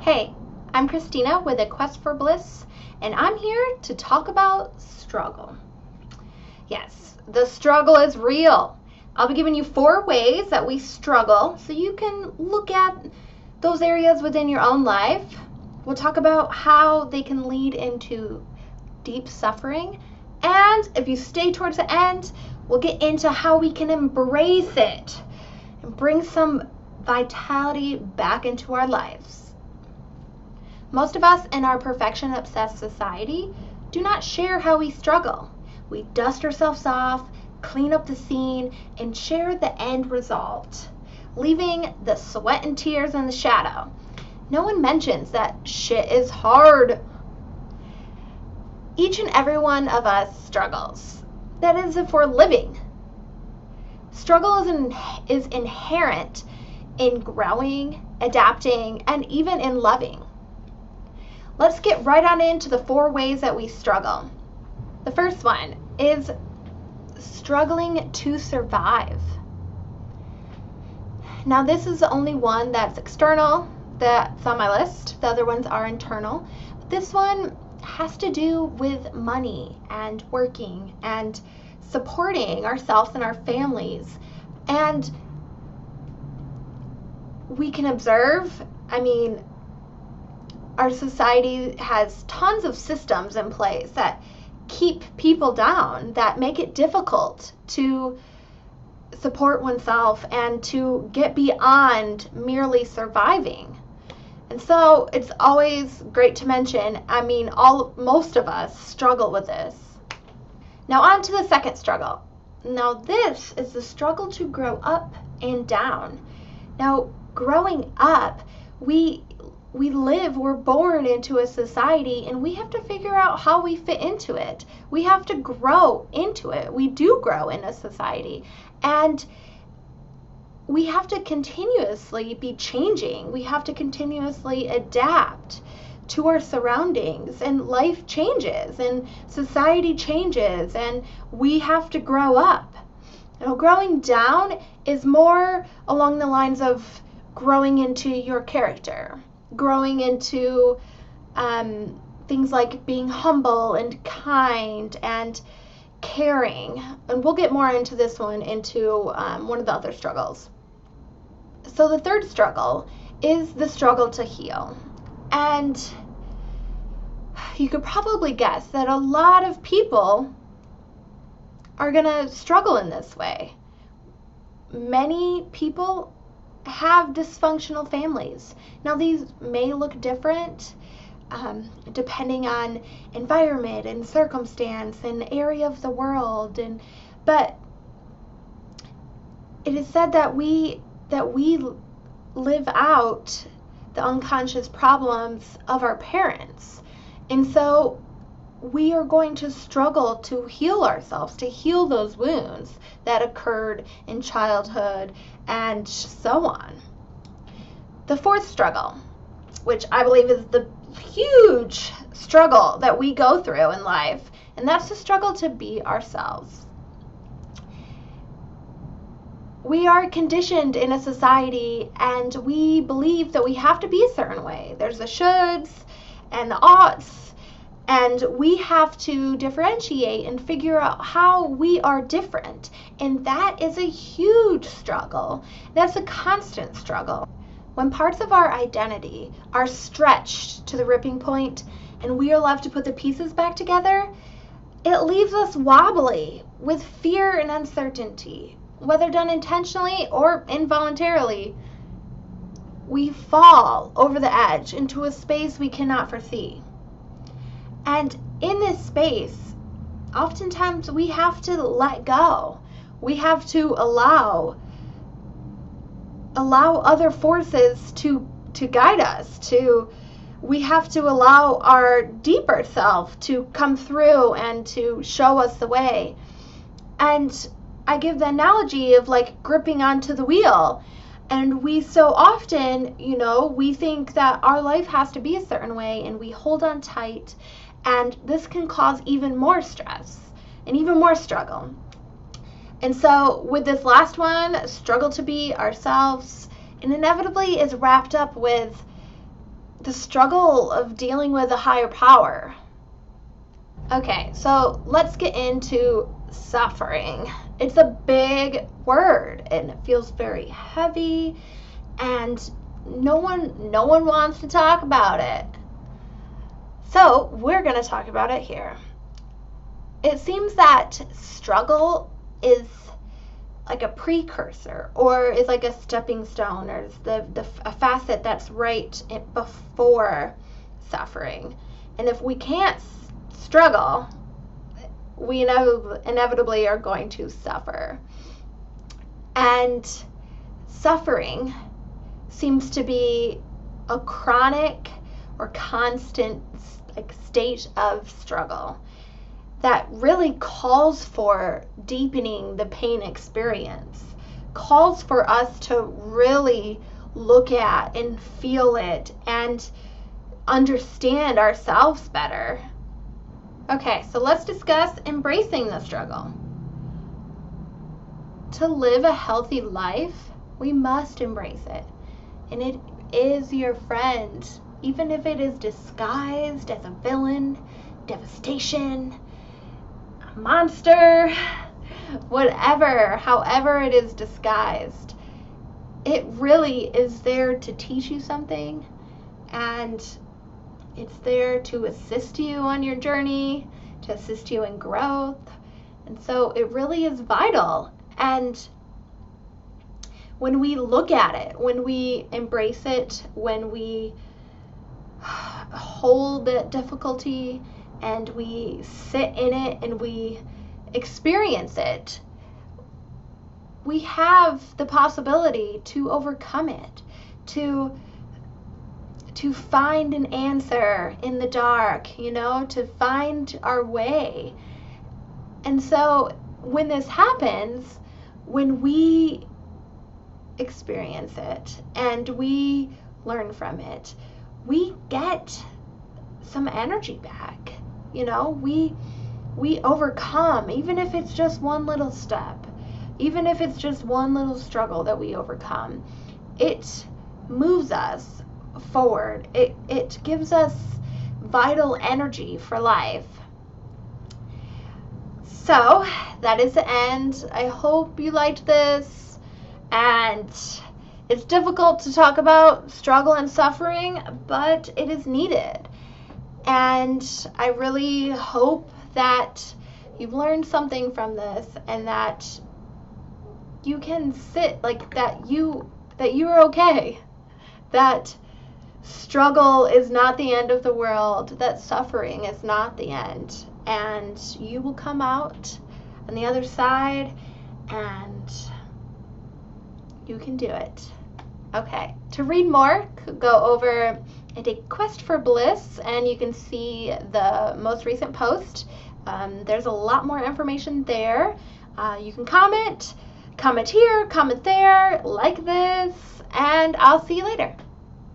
Hey, I'm Christina with A Quest for Bliss, and I'm here to talk about struggle. Yes, the struggle is real. I'll be giving you 4 ways that we struggle so you can look at those areas within your own life. We'll talk about how they can lead into deep suffering, and if you stay towards the end, we'll get into how we can embrace it and bring some vitality back into our lives. Most of us in our perfection-obsessed society do not share how we struggle. We dust ourselves off, clean up the scene, and share the end result, leaving the sweat and tears in the shadow. No one mentions that shit is hard. Each and every one of us struggles. That is if we're living. Struggle is inherent in growing, adapting, and even in loving. Let's get right on into the 4 ways that we struggle. The first one is struggling to survive. Now, this is the only one that's external that's on my list. The other ones are internal. This one has to do with money and working and supporting ourselves and our families. And we can observe, our society has tons of systems in place that keep people down, that make it difficult to support oneself and to get beyond merely surviving. And so it's always great to mention, most of us struggle with this. Now on to the second struggle. Now this is the struggle to grow up and down. Now growing up, we're born into a society, and we have to figure out how we fit into it. We have to grow into it. We do grow in a society, and we have to continuously be changing. We have to continuously adapt to our surroundings, and life changes and society changes, and we have to grow up. Now, growing down is more along the lines of growing into your character, growing into things like being humble and kind and caring. And we'll get more into this one one of the other struggles. So the third struggle is the struggle to heal. And you could probably guess that a lot of people are going to struggle in this way. Many people have dysfunctional families. Now these may look different depending on environment and circumstance and area of the world, but it is said that we live out the unconscious problems of our parents, and so we are going to struggle to heal ourselves, to heal those wounds that occurred in childhood and so on. The fourth struggle, which I believe is the huge struggle that we go through in life, and that's the struggle to be ourselves. We are conditioned in a society, and we believe that we have to be a certain way. There's the shoulds and the oughts, and we have to differentiate and figure out how we are different. And that is a huge struggle. That's a constant struggle. When parts of our identity are stretched to the ripping point and we are left to put the pieces back together, it leaves us wobbly with fear and uncertainty. Whether done intentionally or involuntarily, we fall over the edge into a space we cannot foresee. And in this space, oftentimes we have to let go. We have to allow other forces to guide us. We have to allow our deeper self to come through and to show us the way. And I give the analogy of like gripping onto the wheel. And we so often, we think that our life has to be a certain way, and we hold on tight. And this can cause even more stress and even more struggle. And so with this last one, struggle to be ourselves, it inevitably is wrapped up with the struggle of dealing with a higher power. Okay, so let's get into suffering. It's a big word and it feels very heavy, and no one wants to talk about it. So we're going to talk about it here. It seems that struggle is like a precursor, or is like a stepping stone, or is a facet that's right before suffering. And if we can't struggle, we inevitably are going to suffer. And suffering seems to be a chronic or constant state of struggle that really calls for deepening the pain experience, calls for us to really look at and feel it and understand ourselves better. Okay, so let's discuss embracing the struggle. To live a healthy life, we must embrace it. And it is your friend, even if it is disguised as a villain, devastation, a monster, whatever, however it is disguised. It really is there to teach you something, and it's there to assist you on your journey, to assist you in growth. And so it really is vital. And when we look at it, when we embrace it, when we hold that difficulty and we sit in it and we experience it, we have the possibility to overcome it, to find an answer in the dark, to find our way. And so when this happens, when we experience it and we learn from it, we get some energy back. We overcome, even if it's just one little step, even if it's just one little struggle that we overcome. It moves us forward. It gives us vital energy for life. So that is the end. I hope you liked this. And it's difficult to talk about struggle and suffering, but it is needed. And I really hope that you've learned something from this, and that you can sit that you're okay. That struggle is not the end of the world, that suffering is not the end, and you will come out on the other side and you can do it. Okay, to read more, go over and take Quest for Bliss, and you can see the most recent post. There's a lot more information there. You can comment here, comment there, like this, and I'll see you later.